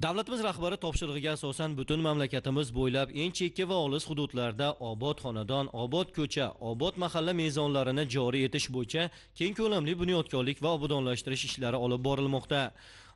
Davlatimiz rahbari topshirig'iga asosan butun mamlakatimiz bo'ylab eng chekka va olis hududlarda obod xonadon, obod ko'cha, obod mahalla mezonlarini joriy etish bo'yicha keng ko'lamli bunyodkorlik va obodonlashtirish ishlari olib borilmoqda.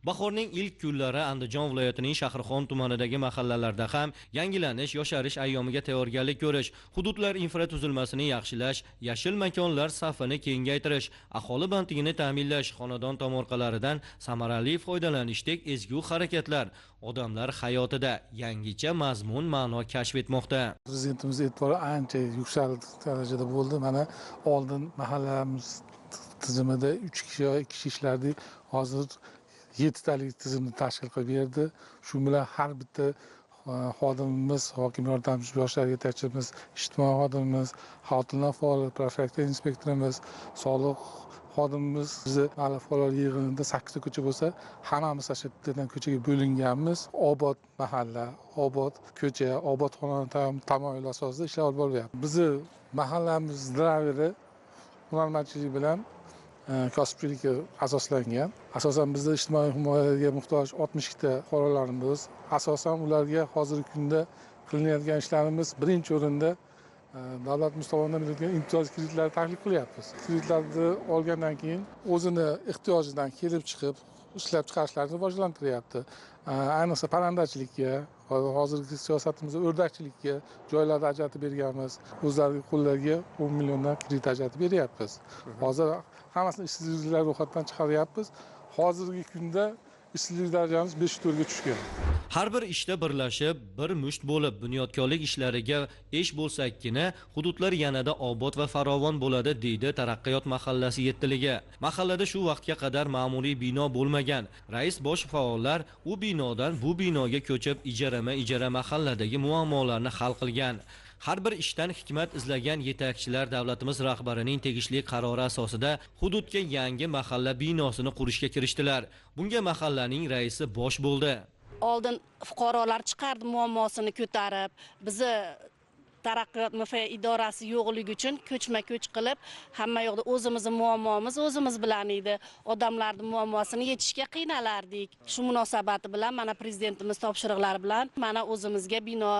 Bahorning ilk kunlari Andijon viloyatining Shahrixon tumanidagi mahallalarda ham yangilanish, yosharish ayyomiga tayyorgarlik ko'rish, hududlar infratuzilmasini yaxshilash, yashil makonlar safini kengaytirish, aholi bandligini ta'minlash, xonadon tomorqalaridan samarali foydalanishdek ezgu harakatlar odamlar hayotida yangicha mazmun ma'no kashf etmoqda. Prezidentimiz e'tibori ancha yuksalib darajada bo'ldi. Mana oldin mahallamiz tizimida 3 kishi yoki 2 kishi ishlardik. Hozir 7 talik tizimni tashkil qilib berdi. Shu bilan har bitta xodimimiz, hokim yordamchisi, yoshlar yetakchimiz, ijtimoiy xodimimiz, xotinlar faol, profilaktika inspektorimiz, soliq xodimimiz bizni mahalla faol yig'inida 8 ta ko'cha bo'lsa, hammamiz shu yerdan ko'chaga bo'linganmiz. Obod mahalla, obod ko'cha, obod xonadon tamoyil asosida ishlar olib boryapmiz. Bizni mahallamiz drayveri hunarmandchilik bilan kasbchilikka asoslangan. Asosan bizda ijtimoiy himoyaga muhtoj 62 ta fuqarolarimiz. Asosan ularga hozirgi kunda qilinayotgan ishlarimiz birinchi o'rinda davlatimiz tomonidan berilgan imtiyoz kreditlarni taklif qilyapmiz. Kreditlarni olgandan keyin o'zini ehtiyojidan kelib chiqib ishlab chiqarishlarini rivojlantiryapti. Ayniqsa parrandachilikka, hozirgi siyosatimizda o'rdakchilikka joylarni ajratib berganmiz. O'zlarining qo'llariga 10 milliondan kredit ajratib beryapmiz. Hozir hammasini ishsizliklar ro'yxatdan chiqaryapmiz. Hozirgi kunda ishsizlik darajamiz 5.4 ga tushgan. Har bir ishda birlashib, bir musht bo'lib, bunyodkorlik ishlariga esh bo'lsakkina, hududlar yanada obod va farovon bo'ladi, deydi Taraqqiyot mahallasi yettiliga. Mahallada shu vaqtga qadar ma'muriy bino bo'lmagan. Rais bosh faollar u binodan bu binoga ko'chib, ijara mahalladagi muammolarni hal qilgan. Har bir ishdan hikmat izlagan yetakchilar davlatimiz rahbarining tegishli qarori asosida hududga yangi mahalla binosini qurishga kirishdilar. Bunga mahallaning raisi bosh bo'ldi. Oldin fuqarolar chiqardi muammosini ko'tarib, bizni Taraqqiyot MF idorasi yo'qligi uchun ko'chma-ko'ch qilib, hamma yoqda o'zimizning muammomiz o'zimiz bilan edi. Odamlarning muammosini yechishga qiynalardik. Shu munosabati bilan mana prezidentimiz topshiriqlari bilan mana o'zimizga bino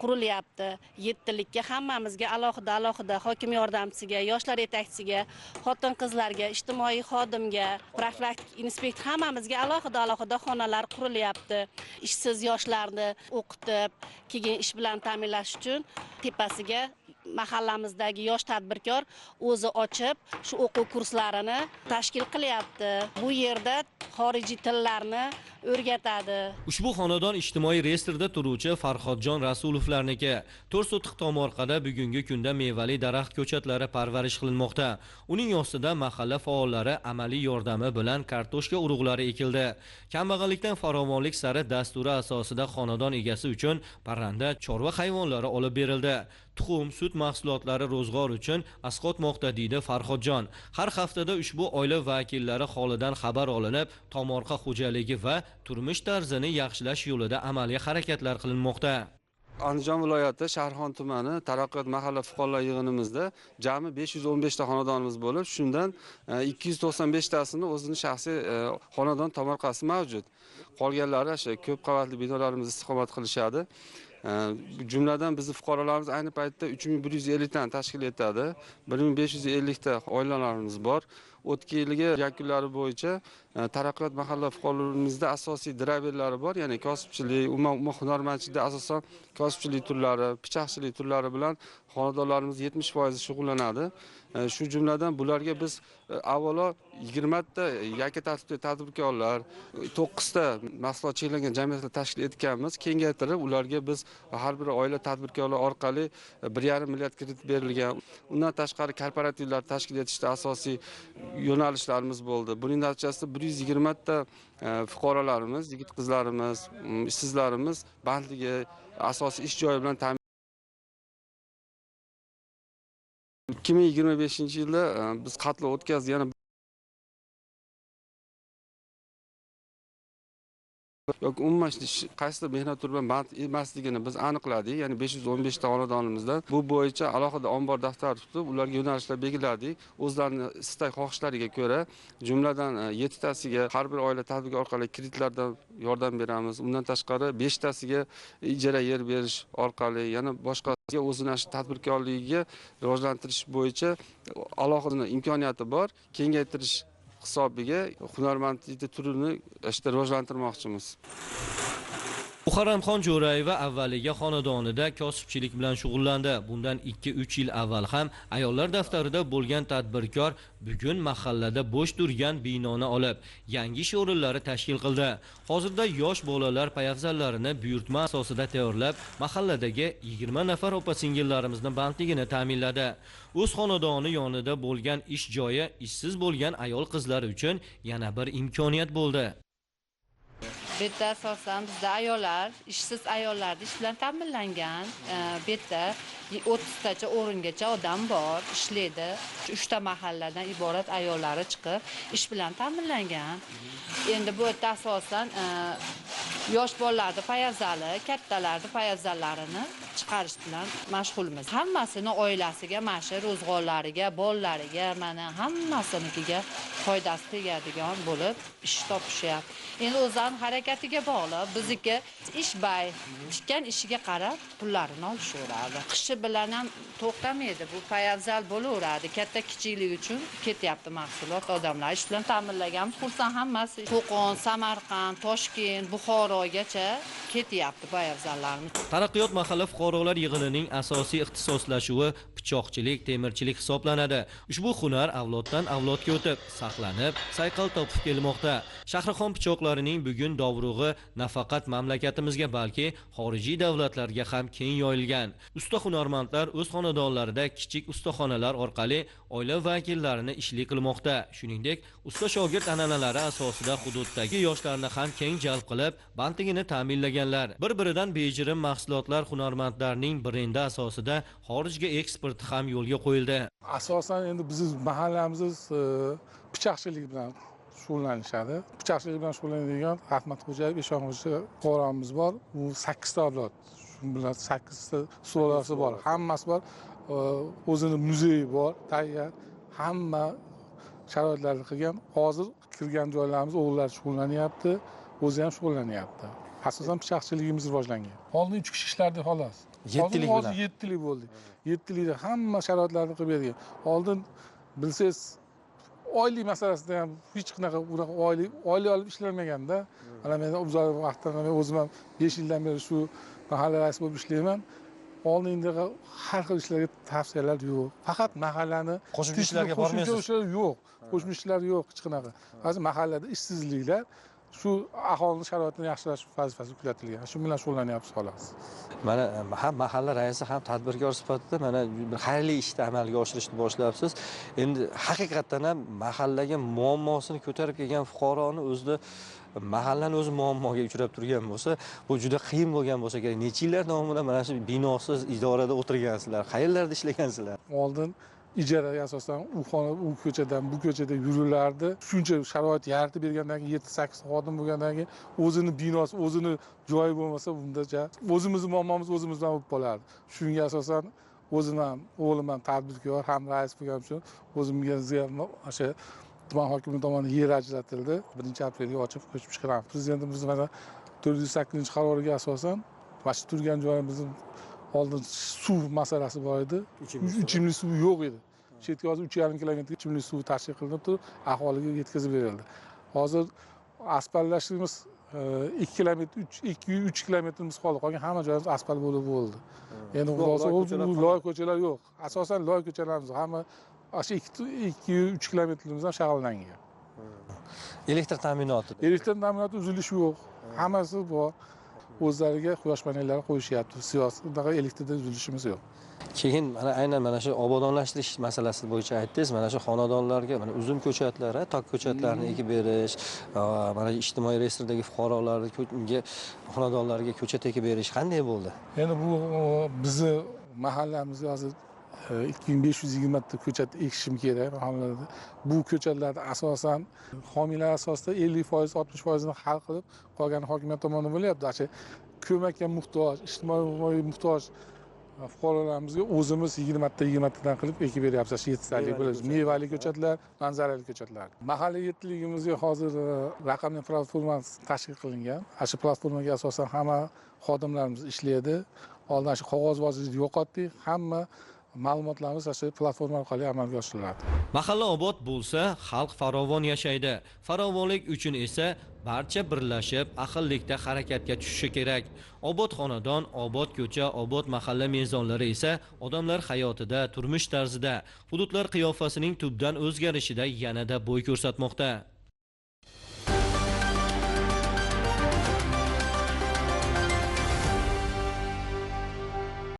qurilyapti. Yettilikka hammamizga alohida hokim yordamchisiga, yoshlar yetakchisiga, xotin-qizlarga, ijtimoiy xodimga, profilaktik inspektor hammamizga alohida xonalar qurilyapti. Ishsiz yoshlarni o'qitib, keyin ish bilan ta'minlash uchun tepasiga mahallamizdagi yosh tadbirkor o'zi ochib, shu o'quv kurslarini tashkil qilyapti. Bu yerda xorijiy tillarni o'rgatadi. Ushbu xonadon ijtimoiy reyestrda turuvchi Farhodjon Rasulovlarniki. 4 sotix tomorqada bugungi kunda mevali daraxt ko'chatlari parvarish qilinmoqda. Uning ostida mahalla faollari amaliy yordami bilan kartoshka urug'lari ekildi. Kambag'allikdan farovonlik sari dasturi asosida xonadon egasi uchun parranda, chorva hayvonlari olib berildi. Tuxum, sut mahsulotlari ro'zg'or uchun asqotmoqda, deydi Farhodjon. Har haftada ushbu oila vakillari holidan xabar olinib, tomorqa xo'jaligi va turmush tarzini yaxshilash yo'lida amaliy harakatlar qilinmoqda. Andijon viloyati Shahrixon tumani Taraqqiyot mahalla fuqarolar yig'inimizda jami 515 ta xonadonimiz bo'lib, shundan 295 tasini o'zining shaxsiy xonadon tomorqasi mavjud. Qolganlari o'sha ko'p qavatli binolarimiz istiqomat qilishadi. Jumladan bizning fuqarolarimiz ayni paytda 3150 tani tashkil etadi. 1550 ta oilalarimiz bor. O'tgan yilgi yakunlari bo'yicha Taraqqiyot mahalla fuqarolarimizda asosiy driverlari bor, ya'ni kasbchilik, umuman hunarmandchilikda asosan kasbchilik turlari, pichoqchilik turlari bilan xonadonlarimiz 70% shug'ullanadi. Shu jumladan bularga biz avvalo 20 ta yakka tartibli tadbirkorlar, 9 ta mahsulot cheklangan jamiyatlar tashkil etganmiz. Kengaytirib ularga biz har bir oila tadbirkorlar orqali 1,5 milliard kredit berilgan. Undan tashqari kooperativlar tashkil etishda asosiy yo'nalishlarimiz bo'ldi. Buning natijasida 120 ta fuqarolarimiz, yigit-qizlarimiz, ishsizlarimiz bandligi, asosiy ish joyi bilan 2025-yilda biz qatlov o'tkazdik. Yana yoki umuman qaysidir mehnat turi bilan band emasligini biz aniqladik. Ya'ni 515 ta xonadonimizdan bu bo'yicha alohida ombor daftari tutib, ularga yo'nalishlar belgiladik. O'zlarining istak xohishlariga ko'ra, jumladan 7 tasiga har bir oila tadbirkor orqali kreditlardan yordam beramiz. Undan tashqari 5 tasiga ijara yer berish orqali, yana boshqasiga o'zini tadbirkorligiga rivojlantirish bo'yicha alohida imkoniyati bor. Kengaytirish hisobiga hunarmandlik turini rivojlantirmoqchimiz. Muharramxon Jo'rayeva avvaliga xonadonida kosibchilik bilan shug'ullandi. Bundan 2-3 yil avval ham ayollar daftarida bo'lgan tadbirkor bugun mahallada bo'sh turgan binoni olib, yangi ish o'rinlari tashkil qildi. Hozirda yosh bolalar poyafzallarini buyurtma asosida tayyorlab, mahalladagi 20 nafar opa-singillarimizni bandligini ta'minladi. O'z xonadoni yonida bo'lgan ish joyi ishsiz bo'lgan ayol qizlar uchun yana bir imkoniyat bo'ldi. Bu yerda asosan bizda ayollar, ishsiz ayollarni ish bilan ta'minlangan. Bu yerda 30 tacha o'ringacha odam bor, ishlaydi. 3 ta mahalladan iborat ayollari chiqib ish bilan ta'minlangan. Endi bu yerda asosan yosh bolalarning poyafzali, kattalarning poyafzallarini chiqarish bilan mashg'ulmiz. Hammasini oilasiga, mana ro'zg'orlariga, bolalariga, mana hammasinikiga foydasi tegadigan bo'lib ish topishyapti. Endi o'zlarining harakatiga bog'liq. Bizniki ish bay tikkan ishiga qarab pullarini olishaveradi. Qishi bilan ham to'xtamaydi. Bu poyafzal bo'laveradi. Katta kichiklik uchun ketyapti mahsulot. Odamlar ish bilan ta'minlaganmiz. Xursand hammasi. Qo'qon, Samarqand, Toshkent, Buxorogacha ketyapti poyafzallarimiz. Taraqqiyot mahalla fuqarolar yig'inining asosiy ixtisoslashuvi pichoqchilik, temirchilik hisoblanadi. Ushbu hunar avloddan avlodga o'tib, saqlanib, sayqal topib kelmoqda. Shahrixon pichoqlarining bugun dovrug'i nafaqat mamlakatimizga, balki xorijiy davlatlarga ham keng yoyilgan. Usta hunarmandlar o'z xonadonlarida kichik ustaxonalar orqali oila vakillarini ishli qilmoqda. Shuningdek, usta shogird an'analari asosida hududdagi yoshlarni ham keng jalb qilib, bandligini ta'minlaganlar. Bir-biridan bejirim mahsulotlar hunarmandlarning brendi asosida xorijga eksport ham yo'lga qo'yildi. Asosan endi bizning mahallamiz pichoqchilik bilan shug'ullanishadi. Pichoqchilik bilan shug'ullanadigan Ahmadxo'jayev Eshonxo'ja fuqaromiz bor. U 8 ta avlod. Shu bilan 8 ta sulolasi bor. Hammasi bor. O'zini muzeyi bor, tayyor. Hamma sharoitlarni qilgan. Hozir kirgan joylarimiz o'g'illar shug'ullanyapti, o'zi ham shug'ullanyapti. Asosan pichoqchiligimiz rivojlangan. Oldin 3 kishi ishlardi xolos. 7 lik bilan. 7 lik bo'ldi. 7 likda hamma sharoitlarni qilib bergan. Oldin bilsangiz oylik masalasida ham hech qanaqa oylik olib ishlanmaganda, mana men uzoq vaqtdan men o'zim ham 5 yildan beri shu mahalla raisi bo'lib ishlayman. Oldindaqa har xil ishlarga tavsiyalar yo'q. Faqat mahallani Qo'shimcha ishlarga bormaysiz. Yo'q. Qo'shimcha ishlar yo'q hech qanaqa. Hozir mahallada ishsizliklar shu aholining sharoitini yaxshilash vazifasi yuklatilgan. Shu bilan shug'ullanyapmiz xolos. Mana ham mahalla raisi ham tadbirkor sifatida mana bir xayrli ishni amalga oshirishni boshlabsiz. Endi haqiqatan ham mahallaga muammosini ko'tarib kelgan fuqaroni o'zida mahallani o'zi muammoga uchrab turgan bo'lsa, bu juda qiyin bo'lgan bo'lsa kerak. Necha yillar davomida mana shu binosiz idorada o'tirgansizlar, qayerlarda ishlagansizlar? Oldin ijaraga asosan u ko'chadan bu ko'chada yurilardi. Shuncha sharoit yaratib bergandan keyin 7-8 xodim bo'lgandan keyin o'zini binosi, o'zini joyi bo'lmasa, bundacha o'zimizni muammomiz o'zimiz bilan bo'lib qolardi. Shunga asosan o'zim ham, o'g'lim ham tadbirkor, ham rais bo'lganim uchun o'zimga ham o'sha tuman hokimi tomonidan yer ajratildi. 1-aprelga ochib ko'chib chiqaramiz. Prezidentimiz mana 408-qaroriga asosan mana shu turgan joyimizning oldin suv masalasi bor edi. Ichimlik suvi yo'q edi. Chetga hozir 3,5 kilometr ichimlik suvi tashkil qilinib turib, aholiga yetkazib berildi. Hozir asfaltlashimiz 2 kilometr, 3 kilometrimiz qoldi. Qolgan hamma joyimiz asfalt bo'lib bo'ldi. Endi loy ko'chalar yo'q. Asosan loy ko'chalarimiz hamma o'sha 2-3 kilometrimiz ham shag'ullangan. Elektr ta'minoti. Elektr ta'minoti uzilishi yo'q. Hammasi bor. O'zlariga quyosh panellari qo'yishyapti. Siyosiy bunaqa elektrda uzilishimiz yo'q. Keyin mana mana shu obodonlashtirish masalasi bo'yicha aytdingiz, mana shu xonadonlarga mana uzum ko'chatlari, tok ko'chatlarni ekib berish, mana ijtimoiy reyestrdagi fuqarolarga xonadonlariga ko'chat ekib berish qanday bo'ldi? Endi bu bizni mahallamizga hozir 2520 ta ko'chat ekishim kerak mahallalarda. Bu ko'chatlarni asosan homiylar asosida 50%, 60%ni hal qilib, qolgani hokimiyat tomonidan bo'lyapti. Acha ko'makka muhtoj, ijtimoiy muhtoj fuqarolarimizga o'zimiz 20 tadan qilib ekib beryapmiz. 7 talik bo'ladi. Mevali ko'chatlar, manzarali ko'chatlar. Mahalla yettiligimizga hozir raqamli platforma tashkil qilingan. Shu platformaga asosan hamma xodimlarimiz ishlaydi. Oldin shu qog'ozbozlikni yo'qotdik. Hamma ma'lumotlarimiz shu platforma orqali amalga oshiriladi. Mahalla obod bo'lsa, xalq farovon yashaydi. Farovonlik uchun esa barcha birlashib, ahillikda harakatga tushishi kerak. Obod xonadon, obod ko'cha, obod mahalla mezonlari esa odamlar hayotida, turmush tarzida, hududlar qiyofasining tubdan o'zgarishida yanada bo'y ko'rsatmoqda.